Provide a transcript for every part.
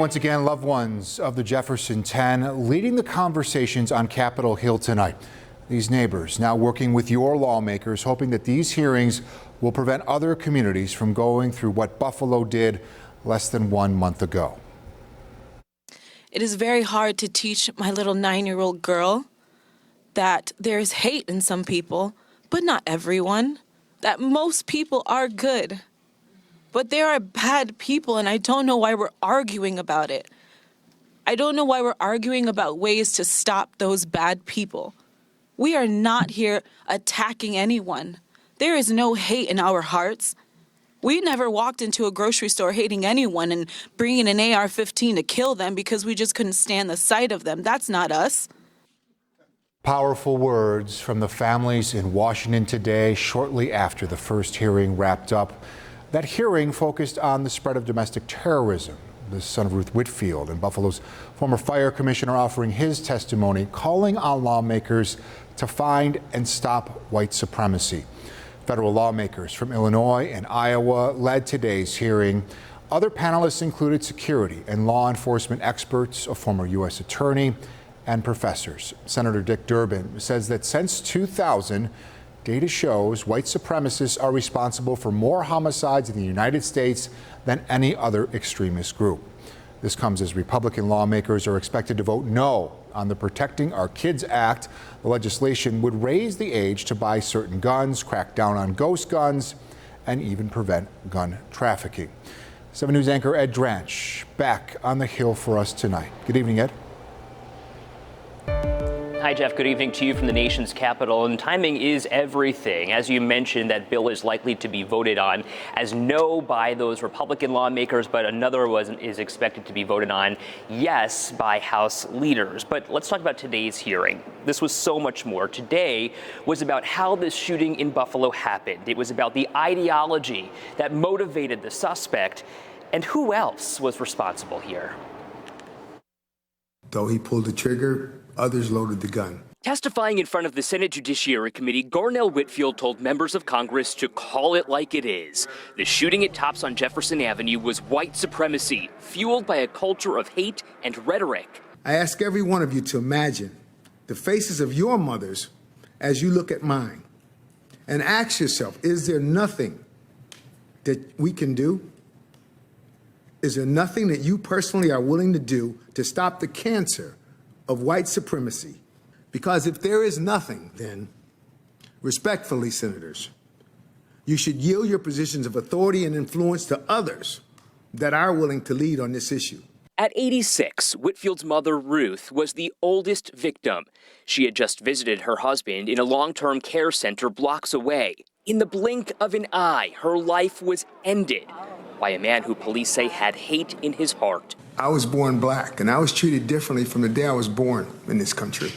once again, loved ones of the Jefferson 10 leading the conversations on Capitol Hill tonight. These neighbors now working with your lawmakers, hoping that these hearings will prevent other communities from going through what Buffalo did less than 1 month ago. It is very hard to teach my little 9-year-old girl that there's hate in some people, but not everyone, that most people are good. But there are bad people, and I don't know why we're arguing about it. I don't know why we're arguing about ways to stop those bad people. We are not here attacking anyone. There is no hate in our hearts. We never walked into a grocery store hating anyone and bringing an AR-15 to kill them because we just couldn't stand the sight of them. That's not us. Powerful words from the families in Washington today, shortly after the first hearing wrapped up. That hearing focused on the spread of domestic terrorism. The son of Ruth Whitfield and Buffalo's former fire commissioner offering his testimony, calling on lawmakers to find and stop white supremacy. Federal lawmakers from Illinois and Iowa led today's hearing. Other panelists included security and law enforcement experts, a former U.S. attorney, and professors. Senator Dick Durbin says that since 2000, data shows white supremacists are responsible for more homicides in the United States than any other extremist group. This comes as Republican lawmakers are expected to vote no on the Protecting Our Kids Act. The legislation would raise the age to buy certain guns, crack down on ghost guns, and even prevent gun trafficking. 7 News anchor Ed Dranch back on the Hill for us tonight. Good evening, Ed. Hi, Jeff. Good evening to you from the nation's capital. And timing is everything. As you mentioned, that bill is likely to be voted on as no by those Republican lawmakers, but another is expected to be voted on yes by House leaders. But let's talk about today's hearing. This was so much more. Today was about how this shooting in Buffalo happened. It was about the ideology that motivated the suspect and who else was responsible here. Though he pulled the trigger, others loaded the gun. Testifying in front of the Senate Judiciary Committee, Garnell Whitfield told members of Congress to call it like it is. The shooting at Tops on Jefferson Avenue was white supremacy, fueled by a culture of hate and rhetoric. I ask every one of you to imagine the faces of your mothers as you look at mine, and ask yourself, is there nothing that we can do? Is there nothing that you personally are willing to do to stop the cancer of white supremacy? Because if there is nothing, then, respectfully, senators, you should yield your positions of authority and influence to others that are willing to lead on this issue. At 86, Whitfield's mother, Ruth, was the oldest victim. She had just visited her husband in a long-term care center blocks away. In the blink of an eye, her life was ended by a man who police say had hate in his heart. I was born black, and I was treated differently from the day I was born in this country,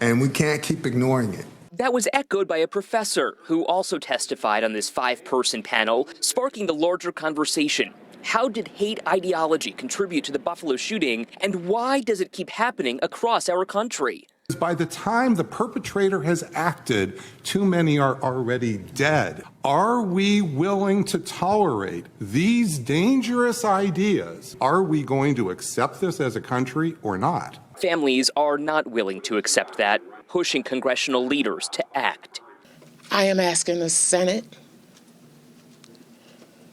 and we can't keep ignoring it. That was echoed by a professor who also testified on this 5-person panel, sparking the larger conversation. How did hate ideology contribute to the Buffalo shooting, and why does it keep happening across our country? By the time the perpetrator has acted, too many are already dead. Are we willing to tolerate these dangerous ideas? Are we going to accept this as a country or not? Families are not willing to accept that, pushing congressional leaders to act. I am asking the Senate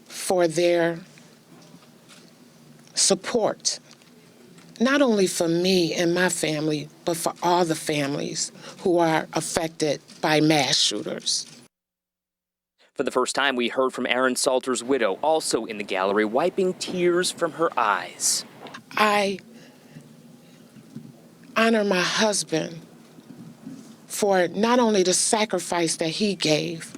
for their support, not only for me and my family, but for all the families who are affected by mass shooters. For the first time, we heard from Aaron Salter's widow, also in the gallery, wiping tears from her eyes. I honor my husband for not only the sacrifice that he gave,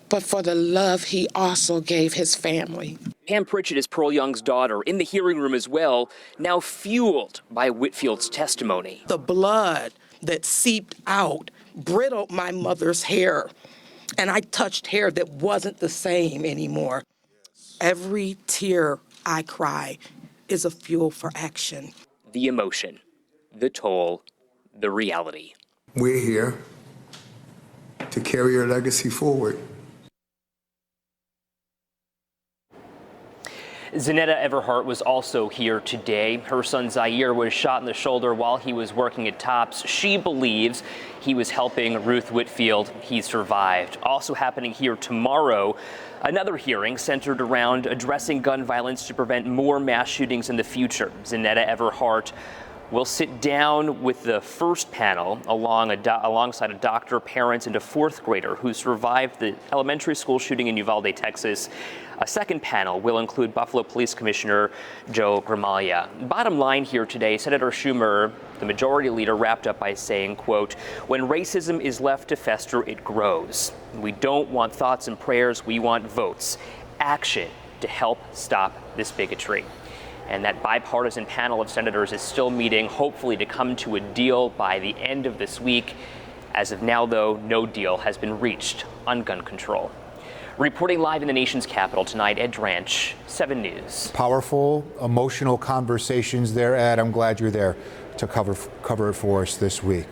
but for the love he also gave his family. Pam Pritchett is Pearl Young's daughter, in the hearing room as well, now fueled by Whitfield's testimony. The blood that seeped out brittled my mother's hair, and I touched hair that wasn't the same anymore. Every tear I cry is a fuel for action. The emotion, the toll, the reality. We're here to carry your legacy forward. Zanetta Everhart was also here today. Her son Zaire was shot in the shoulder while he was working at Tops. She believes he was helping Ruth Whitfield. He survived. Also happening here tomorrow, another hearing centered around addressing gun violence to prevent more mass shootings in the future. Zanetta Everhart will sit down with the first panel alongside a doctor, parents, and a fourth grader who survived the elementary school shooting in Uvalde, Texas. A second panel will include Buffalo Police Commissioner Joe Gramaglia. Bottom line here today, Senator Schumer, the majority leader, wrapped up by saying, quote, "When racism is left to fester, it grows. We don't want thoughts and prayers, we want votes, action to help stop this bigotry." And that bipartisan panel of senators is still meeting, hopefully to come to a deal by the end of this week. As of now, though, no deal has been reached on gun control. Reporting live in the nation's capital tonight, Ed Dranch, 7 News. Powerful, emotional conversations there, Ed. I'm glad you're there to cover it for us this week.